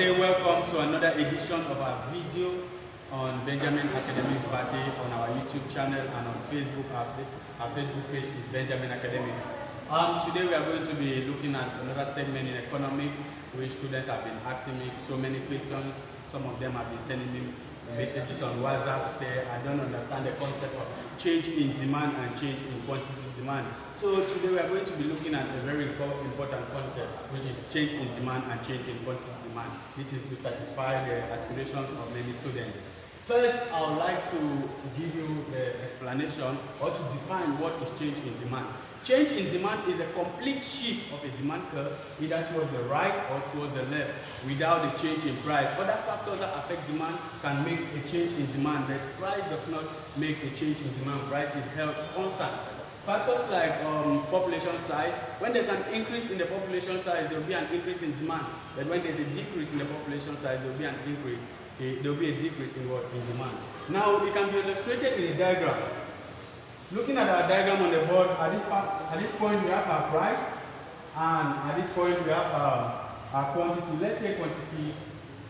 say welcome to another edition of our video on Benjamin Academy's birthday on our YouTube channel and on Facebook. Our Facebook page is Benjamin Academy. Today we are going to be looking at another segment in economics, which students have been asking me so many questions. Some of them have been sending me messages on WhatsApp, say I don't understand the concept of change in demand and change in quantity demand. So today we are going to be looking at a very important concept, which is change in demand and change in quantity demand. This is to satisfy the aspirations of many students. First, I would like to give you the explanation or to define what is change in demand. Change in demand is a complete shift of a demand curve, either towards the right or towards the left, without a change in price. Other factors that affect demand can make a change in demand, but price does not make a change in demand. Price is held constant. Factors like population size. When there's an increase in the population size, there will be an increase in demand. But when there's a decrease in the population size, there will be an increase. There will be a decrease in demand. Now, it can be illustrated in a diagram. Looking at our diagram on the board, at this point we have our price, and at this point we have our quantity. Let's say quantity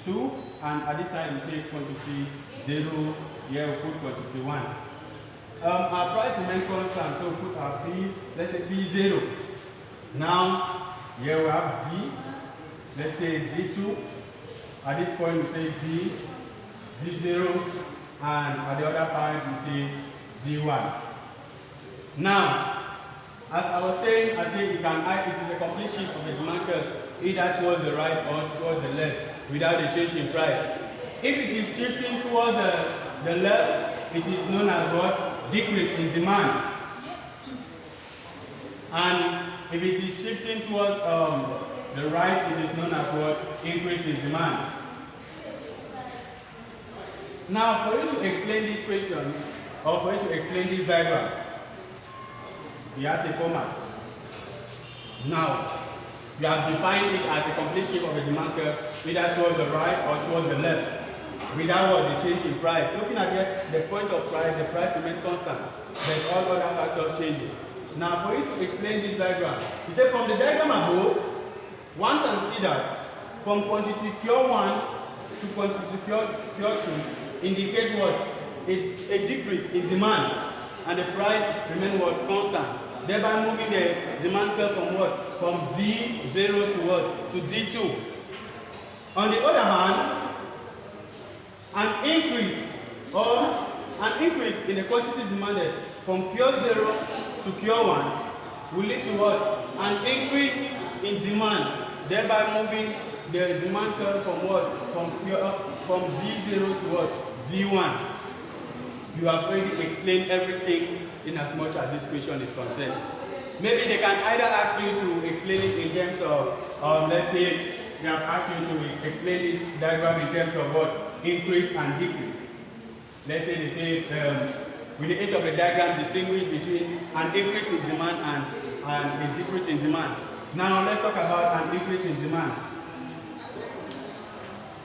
2, and at this side we say quantity 0. Here we put quantity 1. Our price remains constant, so we put our P, let's say P0. Now, here we have Z, let's say Z2. At this point we say Z, Z0, and at the other part we say Z1. Now, as I was saying, it is a complete shift of the demand curve, either towards the right or towards the left, without a change in price. If it is shifting towards the left, it is known as what? Decrease in demand. And if it is shifting towards the right, it is known as what? Increase in demand. Now, for you to explain this question, or for you to explain this diagram, it has a format. Now, we have defined it as a complete shift of a demand curve, either towards the right or towards the left, without the change in price. Looking at the point of price, the price remains constant, but all other factors change. Now, for you to explain this diagram, you say from the diagram above, one can see that from quantity Q1 to quantity Q2 indicate what? A decrease in demand. And the price remain what? Constant. Thereby moving the demand curve from what? From Z0 to what? To Z2. On the other hand, an increase in the quantity demanded from Q0 to Q1 will lead to what? An increase in demand, thereby moving the demand curve from what? From Z0 to what? Z1. You have already explained everything in as much as this question is concerned. Maybe they can either ask you to explain it in terms of, let's say, they have asked you to explain this diagram in terms of what? Increase and decrease. Let's say they say, with the aid of the diagram, distinguish between an increase in demand and a decrease in demand. Now let's talk about an increase in demand.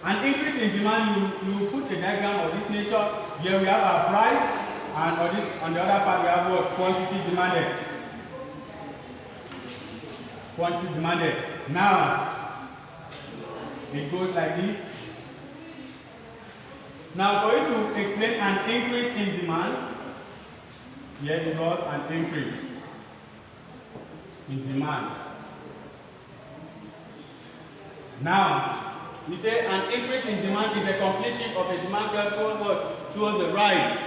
An increase in demand, you put a diagram of this nature. Here we have our price, and on the other part we have what? Quantity demanded. Quantity demanded. Now, it goes like this. Now, for you to explain an increase in demand, here you got an increase in demand. Now, we say an increase in demand is a complete shift of a demand curve towards what? Towards the right,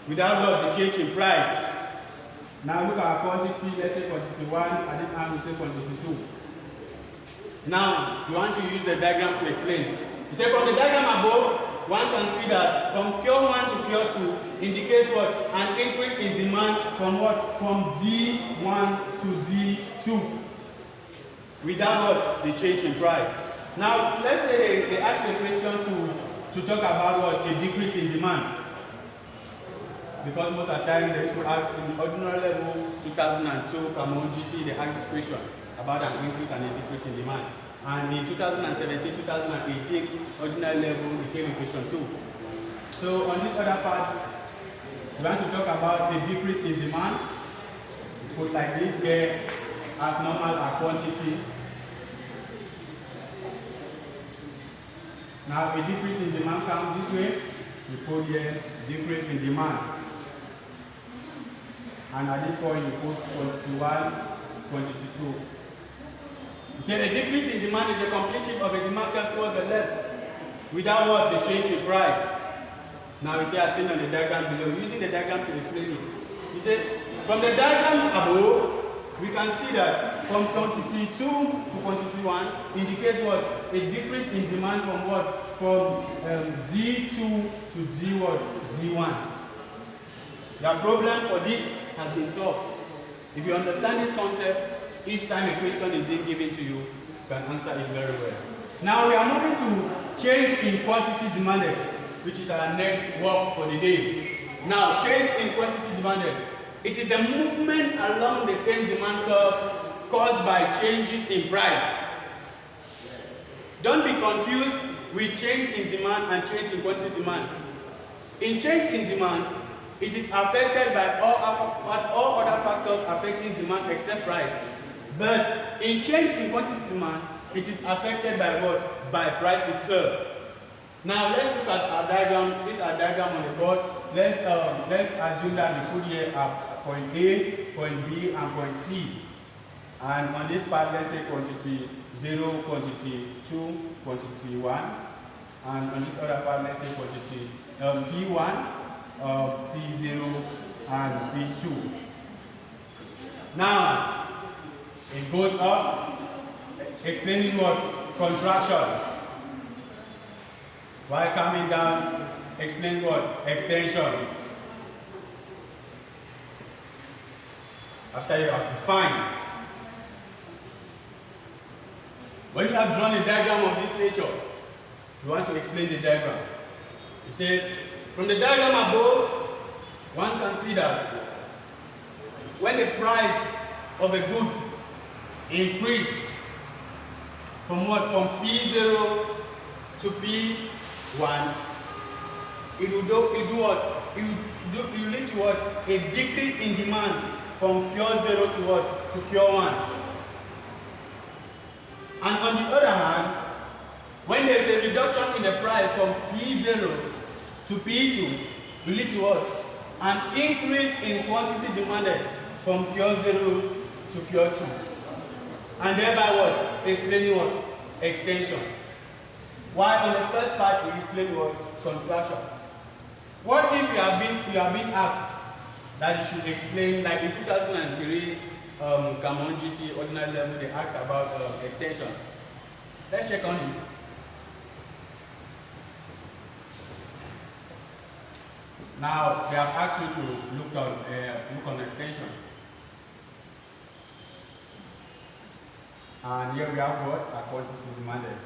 without what? The change in price. Now look at our quantity, let's say quantity 1, at this time we say quantity 2. Now, you want to use the diagram to explain. You say from the diagram above, one can see that from Q1 to Q2 indicates what? An increase in demand from what? From Z1 to Z2, without what? The change in price. Now, let's say they ask you a question to talk about what? A decrease in demand. Because most of the time they used to ask in the ordinary level, 2002, Cameroon GC, they asked this question about an increase and a decrease in demand. And in 2017, 2018, ordinary level became a question 2. So on this other part, we want to talk about a decrease in demand. Put like this here as normal our quantity. Now a decrease in demand comes this way. You put here decrease in demand. And at this point you put quantity 1, quantity 2. You say a decrease in demand is the complete shift of a demand curve towards the left without what? The change in price. Now you see as seen on the diagram below, using the diagram to explain it. You say from the diagram above, we can see that from quantity 2 to quantity 1 indicates what? A decrease in demand from what? From Z2 to Z what? Z1. The problem for this has been solved. If you understand this concept, each time a question is being given to you, you can answer it very well. Now we are moving to change in quantity demanded, which is our next work for the day. Now, change in quantity demanded. It is the movement along the same demand curve caused by changes in price. Don't be confused with change in demand and change in quantity demand. In change in demand, it is affected by all other factors affecting demand except price. But in change in quantity demand, it is affected by what? By price itself. Now let's look at our diagram. This is our diagram on the board. Let's assume that we put here point A, point B, and point C. And on this part, let's say quantity 0, quantity 2, quantity 1. And on this other part, let's say quantity P1, P0, and P2. Now, it goes up, explaining what? Contraction. While coming down, explain what? Extension. After you have defined. When you have drawn a diagram of this nature, you want to explain the diagram. You say, from the diagram above, one can see that when the price of a good increase from what? From P0 to P1, it will do what? It will lead to what? A decrease in demand from pure 0 to what? To pure 1. And on the other hand, when there is a reduction in the price from P0 to P2, it will lead to what? An increase in quantity demanded from pure 0 to pure 2. And thereby what? Explaining what? Extension. While on the first part, we explain what? Contraction. What if you have been asked that you should explain, like in 2003, Camon GC ordinary level, they asked about extension. Let's check on it. Now they have asked you to look on extension. And here we have what? A quantity demanded.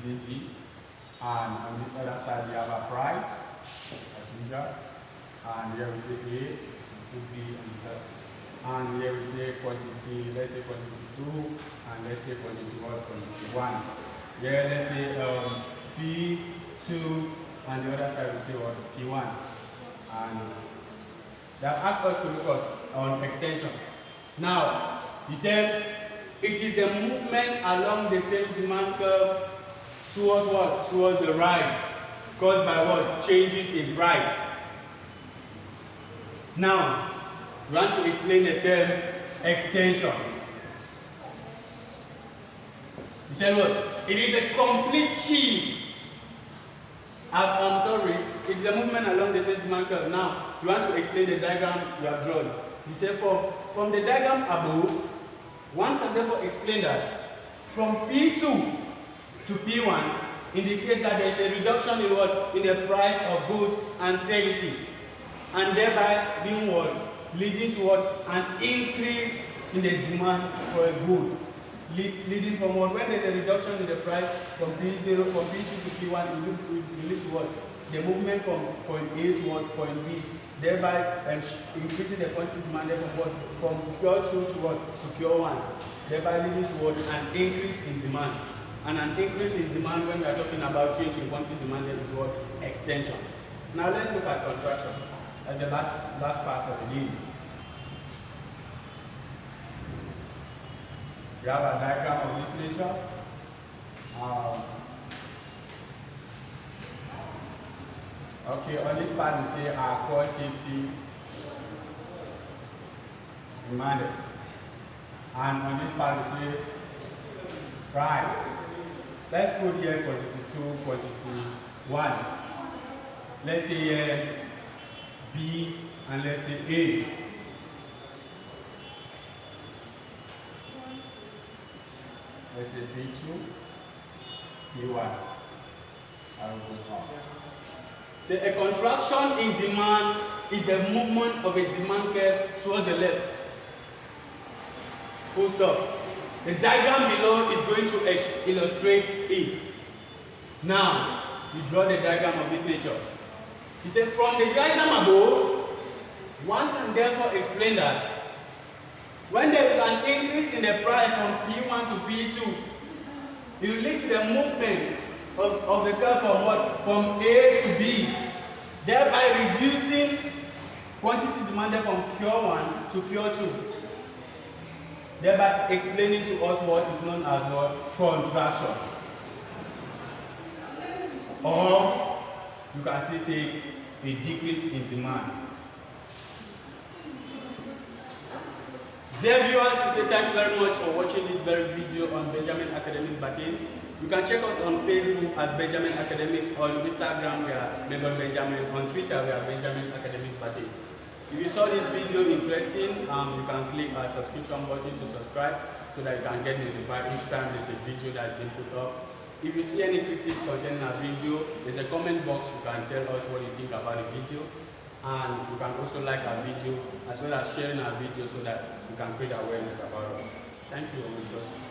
GG. And on the other side we have a price, as usual. And here we say A, put B on the side. And here we say quantity, let's say quantity 2, and let's say quantity 1. Here let's say P2, and the other side we say what? P1. And they have asked us to look on extension. Now, he said it is the movement along the same demand curve towards what? Towards the right, caused by what? Changes in price. Now, we want to explain the term extension. He said what? It is a complete shift. I'm sorry, it is a movement along the same demand curve. Now, you want to explain the diagram you have drawn. You say from the diagram above, one can therefore explain that from P2 to P1 indicates that there is a reduction in what? In the price of goods and services, and thereby being what? Leading to what? An increase in the demand for a good. Leading from what? When there is a reduction in the price from P0, from P2 to P1, it will lead to what? The movement from point A to what? Point B, thereby increasing the quantity demanded from what? From pure 2 to what? To pure 1, thereby leading to what? An increase in demand. And an increase in demand when we are talking about change in quantity demanded is what? Extension. Now let's look at contraction as the last part of the day. We have a diagram of this nature. Okay, on this part we say our quantity demanded. And on this part we say price. Let's put here quantity 2, quantity 1. Let's say here B and let's say A. Let's say B2, B1. I will go on. So a contraction in demand is the movement of a demand curve towards the left. Full stop. The diagram below is going to illustrate it. Now, you draw the diagram of this nature. He said from the diagram above, one can therefore explain that when there is an increase in the price from P1 to P2, it will lead to the movement of the curve from what? From A to B, thereby reducing quantity demanded from pure 1 to pure 2, thereby explaining to us what is known as what? Contraction. Or you can still say a decrease in demand. Dear viewers, we say thank you very much for watching this very video on Benjamin Academics Bate. You can check us on Facebook as Benjamin Academics, on Instagram we are Benjamin, on Twitter we are Benjamin Academics Bate. If you saw this video interesting, you can click our subscription button to subscribe so that you can get notified each time there's a video that's been put up. If you see any critiques concerning our video, there's a comment box. You can tell us what you think about the video. And you can also like our video as well as sharing our video so that you can create awareness about us. Thank you, we trust you.